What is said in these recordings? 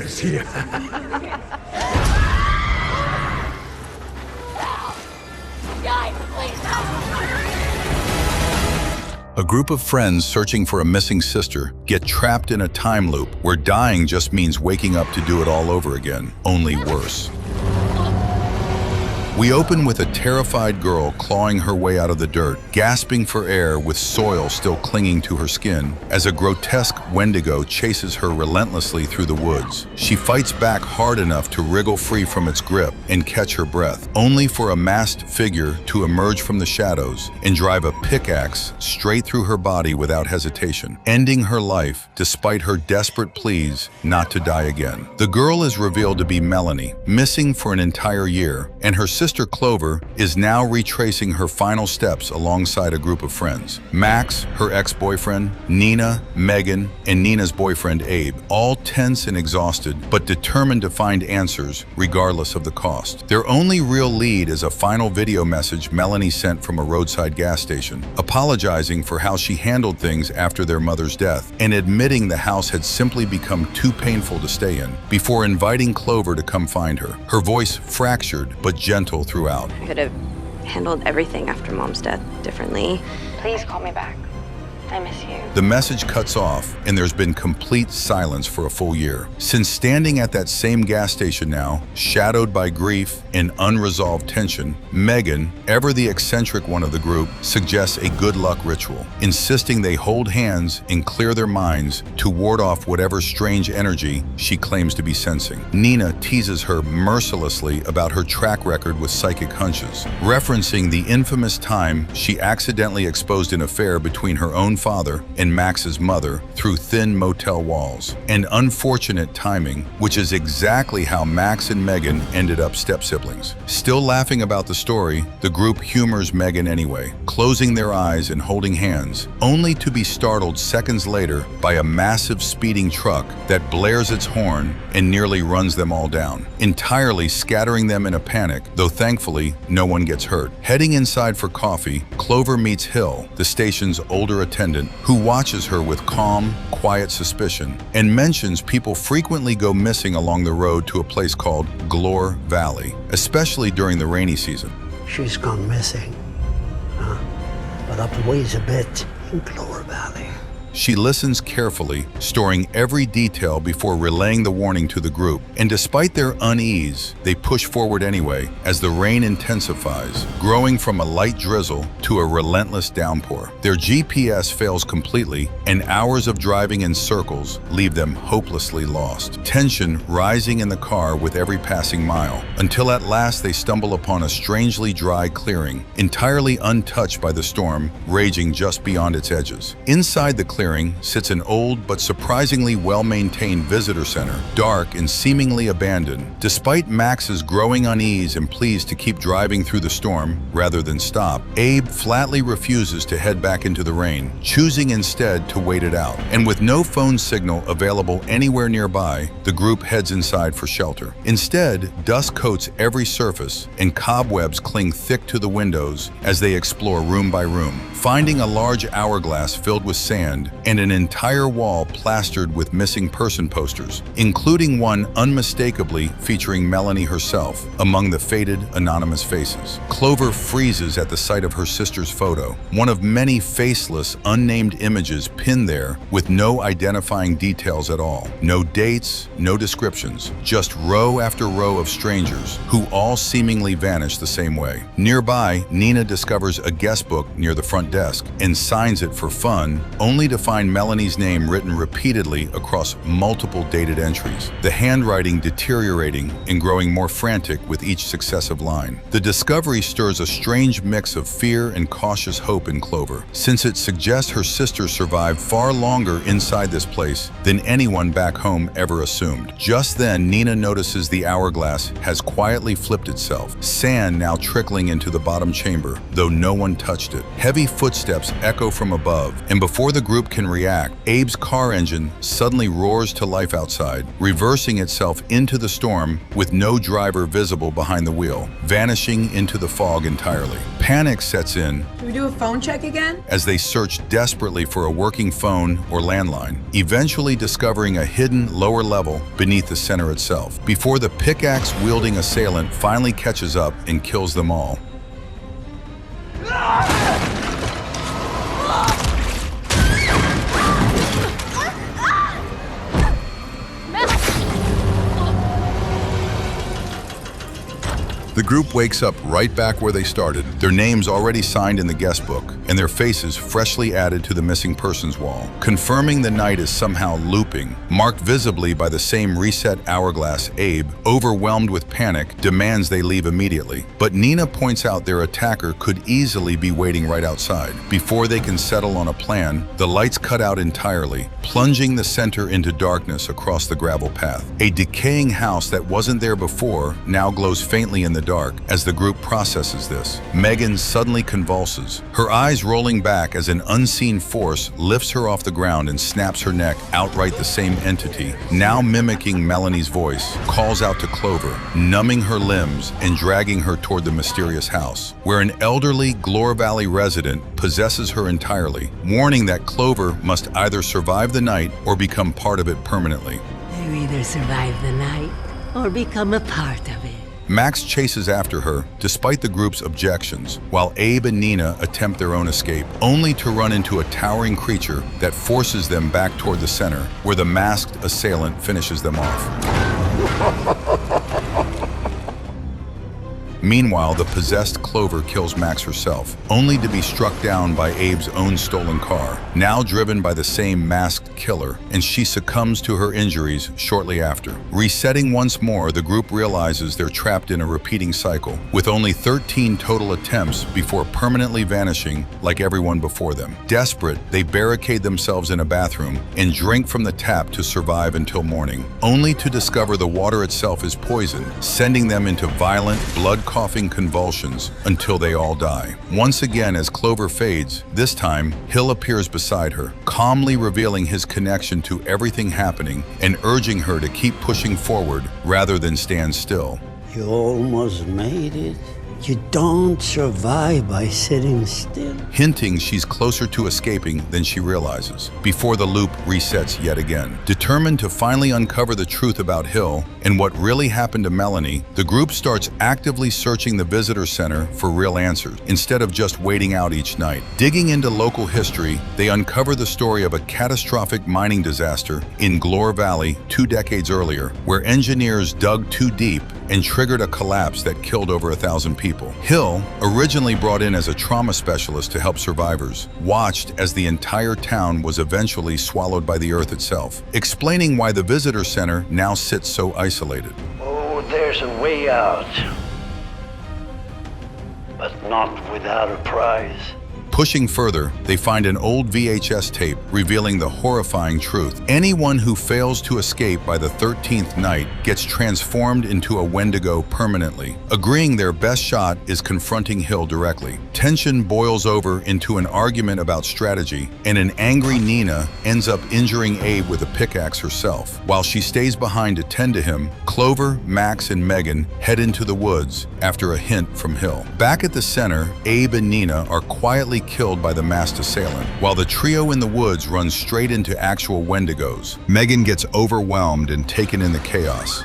here. A group of friends searching for a missing sister get trapped in a time loop where dying just means waking up to do it all over again, only worse. We open with a terrified girl clawing her way out of the dirt, gasping for air with soil still clinging to her skin, as a grotesque Wendigo chases her relentlessly through the woods. She fights back hard enough to wriggle free from its grip and catch her breath, only for a masked figure to emerge from the shadows and drive a pickaxe straight through her body without hesitation, ending her life despite her desperate pleas not to die again. The girl is revealed to be Melanie, missing for an entire year, and her sister Clover is now retracing her final steps alongside a group of friends. Max, her ex-boyfriend, Nina, Megan, and Nina's boyfriend Abe, all tense and exhausted, but determined to find answers regardless of the cost. Their only real lead is a final video message Melanie sent from a roadside gas station, apologizing for how she handled things after their mother's death and admitting the house had simply become too painful to stay in, before inviting Clover to come find her, her voice fractured but gentle throughout. I could have handled everything after Mom's death differently. Please call me back. I miss you. The message cuts off, and there's been complete silence for a full year. Since standing at that same gas station now, shadowed by grief and unresolved tension, Megan, ever the eccentric one of the group, suggests a good luck ritual, insisting they hold hands and clear their minds to ward off whatever strange energy she claims to be sensing. Nina teases her mercilessly about her track record with psychic hunches, referencing the infamous time she accidentally exposed an affair between her own father and Max's mother through thin motel walls. And unfortunate timing, which is exactly how Max and Megan ended up step-siblings. Still laughing about the story, the group humors Megan anyway, closing their eyes and holding hands, only to be startled seconds later by a massive speeding truck that blares its horn and nearly runs them all down, entirely scattering them in a panic, though thankfully no one gets hurt. Heading inside for coffee, Clover meets Hill, the station's older attendant, who watches her with calm, quiet suspicion and mentions people frequently go missing along the road to a place called Glore Valley, especially during the rainy season. She's gone missing, but up a ways a bit in Glore Valley. She listens carefully, storing every detail before relaying the warning to the group. And despite their unease, they push forward anyway as the rain intensifies, growing from a light drizzle to a relentless downpour. Their GPS fails completely, and hours of driving in circles leave them hopelessly lost. Tension rising in the car with every passing mile, until at last they stumble upon a strangely dry clearing, entirely untouched by the storm raging just beyond its edges. Inside the clearing sits an old but surprisingly well-maintained visitor center, dark and seemingly abandoned. Despite Max's growing unease and pleas to keep driving through the storm rather than stop, Abe flatly refuses to head back into the rain, choosing instead to wait it out. And with no phone signal available anywhere nearby, the group heads inside for shelter. Instead, dust coats every surface and cobwebs cling thick to the windows as they explore room by room, finding a large hourglass filled with sand and an entire wall plastered with missing person posters, including one unmistakably featuring Melanie herself among the faded, anonymous faces. Clover freezes at the sight of her sister's photo, one of many faceless, unnamed images pinned there with no identifying details at all. No dates, no descriptions, just row after row of strangers who all seemingly vanish the same way. Nearby, Nina discovers a guest book near the front desk and signs it for fun, only to find Melanie's name written repeatedly across multiple dated entries, the handwriting deteriorating and growing more frantic with each successive line. The discovery stirs a strange mix of fear and cautious hope in Clover, since it suggests her sister survived far longer inside this place than anyone back home ever assumed. Just then, Nina notices the hourglass has quietly flipped itself, sand now trickling into the bottom chamber, though no one touched it. Heavy footsteps echo from above, and before the group group can react, Abe's car engine suddenly roars to life outside, reversing itself into the storm with no driver visible behind the wheel, vanishing into the fog entirely. Panic sets in. Can we do a phone check again? As they search desperately for a working phone or landline, eventually discovering a hidden lower level beneath the center itself, before the pickaxe-wielding assailant finally catches up and kills them all. The group wakes up right back where they started, their names already signed in the guest book, and their faces freshly added to the missing persons wall, confirming the night is somehow looping, marked visibly by the same reset hourglass. Abe, overwhelmed with panic, demands they leave immediately. But Nina points out their attacker could easily be waiting right outside. Before they can settle on a plan, the lights cut out entirely, plunging the center into darkness across the gravel path. A decaying house that wasn't there before now glows faintly in the dark. As the group processes this, Megan suddenly convulses, her eyes rolling back as an unseen force lifts her off the ground and snaps her neck. Outright the same entity, now mimicking Melanie's voice, calls out to Clover, numbing her limbs and dragging her toward the mysterious house, where an elderly Glore Valley resident possesses her entirely, warning that Clover must either survive the night or become part of it permanently. You either survive the night or become a part of it. Max chases after her, despite the group's objections, while Abe and Nina attempt their own escape, only to run into a towering creature that forces them back toward the center, where the masked assailant finishes them off. Meanwhile, the possessed Clover kills Max herself, only to be struck down by Abe's own stolen car, now driven by the same masked killer, and she succumbs to her injuries shortly after. Resetting once more, the group realizes they're trapped in a repeating cycle, with only 13 total attempts before permanently vanishing like everyone before them. Desperate, they barricade themselves in a bathroom and drink from the tap to survive until morning, only to discover the water itself is poison, sending them into violent, blood-coughing convulsions until they all die. Once again, as Clover fades, this time, Hill appears beside her, calmly revealing his connection to everything happening and urging her to keep pushing forward rather than stand still. You almost made it. You don't survive by sitting still. Hinting she's closer to escaping than she realizes, before the loop resets yet again. Determined to finally uncover the truth about Hill and what really happened to Melanie, the group starts actively searching the visitor center for real answers, instead of just waiting out each night. Digging into local history, they uncover the story of a catastrophic mining disaster in Glore Valley 2 decades earlier, where engineers dug too deep and triggered a collapse that killed over 1,000 people. Hill, originally brought in as a trauma specialist to help survivors, watched as the entire town was eventually swallowed by the earth itself, explaining why the visitor center now sits so isolated. Oh, there's a way out, but not without a prize. Pushing further, they find an old VHS tape revealing the horrifying truth. Anyone who fails to escape by the 13th night gets transformed into a Wendigo permanently. Agreeing their best shot is confronting Hill directly. Tension boils over into an argument about strategy, and an angry Nina ends up injuring Abe with a pickaxe herself. While she stays behind to tend to him, Clover, Max, and Megan head into the woods after a hint from Hill. Back at the center, Abe and Nina are quietly killed by the masked assailant, while the trio in the woods runs straight into actual Wendigos. Megan gets overwhelmed and taken in the chaos.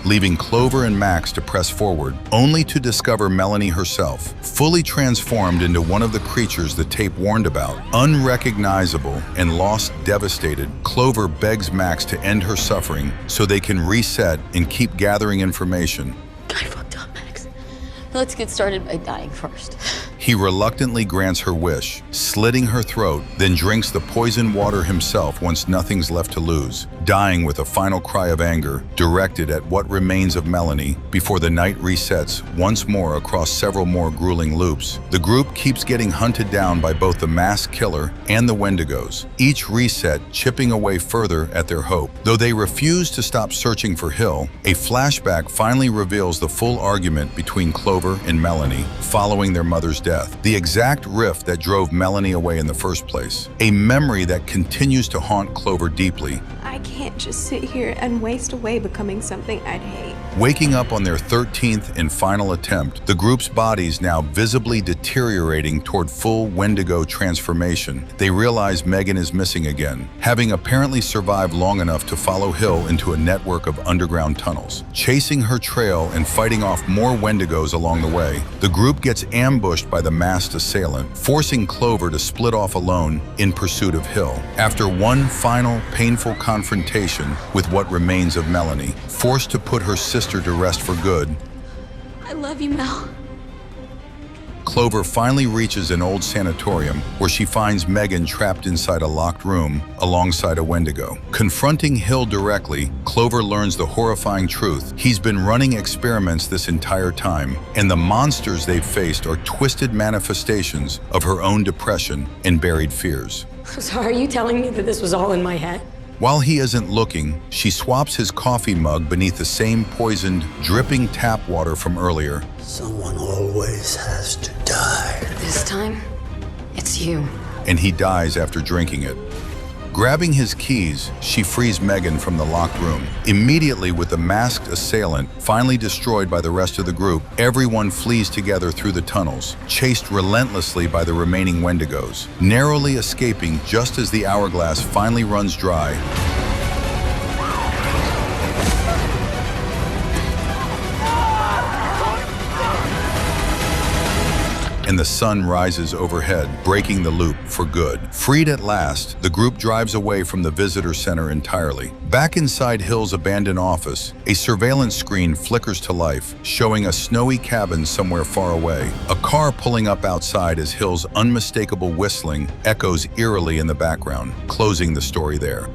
Leaving Clover and Max to press forward, only to discover Melanie herself, fully transformed into one of the creatures the tape warned about. Unrecognizable and lost devastated, Clover begs Max to end her suffering so they can reset and keep gathering information. I fucked up, Max. Let's get started by dying first. He reluctantly grants her wish, slitting her throat, then drinks the poisoned water himself once nothing's left to lose, dying with a final cry of anger directed at what remains of Melanie before the night resets once more across several more grueling loops. The group keeps getting hunted down by both the masked killer and the Wendigos, each reset chipping away further at their hope. Though they refuse to stop searching for Hill, a flashback finally reveals the full argument between Clover and Melanie following their mother's death. death, the exact rift that drove Melanie away in the first place. A memory that continues to haunt Clover deeply. I can't just sit here and waste away becoming something I'd hate. Waking up on their 13th and final attempt, the group's bodies now visibly deteriorating toward full Wendigo transformation, they realize Megan is missing again, having apparently survived long enough to follow Hill into a network of underground tunnels. Chasing her trail and fighting off more Wendigos along the way, the group gets ambushed by the masked assailant, forcing Clover to split off alone in pursuit of Hill. After one final, painful confrontation with what remains of Melanie, forced to put her sister to rest for good, I love you, Mel. Clover finally reaches an old sanatorium where she finds Megan trapped inside a locked room alongside a Wendigo. Confronting Hill directly, Clover learns the horrifying truth. He's been running experiments this entire time, and the monsters they've faced are twisted manifestations of her own depression and buried fears. So are you telling me that this was all in my head? While he isn't looking, she swaps his coffee mug beneath the same poisoned, dripping tap water from earlier. Someone always has to die. This time, it's you. And he dies after drinking it. Grabbing his keys, she frees Megan from the locked room. Immediately, with the masked assailant finally destroyed by the rest of the group, everyone flees together through the tunnels, chased relentlessly by the remaining Wendigos, narrowly escaping just as the hourglass finally runs dry. And the sun rises overhead, breaking the loop for good. Freed at last, the group drives away from the visitor center entirely. Back inside Hill's abandoned office, a surveillance screen flickers to life, showing a snowy cabin somewhere far away. A car pulling up outside as Hill's unmistakable whistling echoes eerily in the background, closing the story there.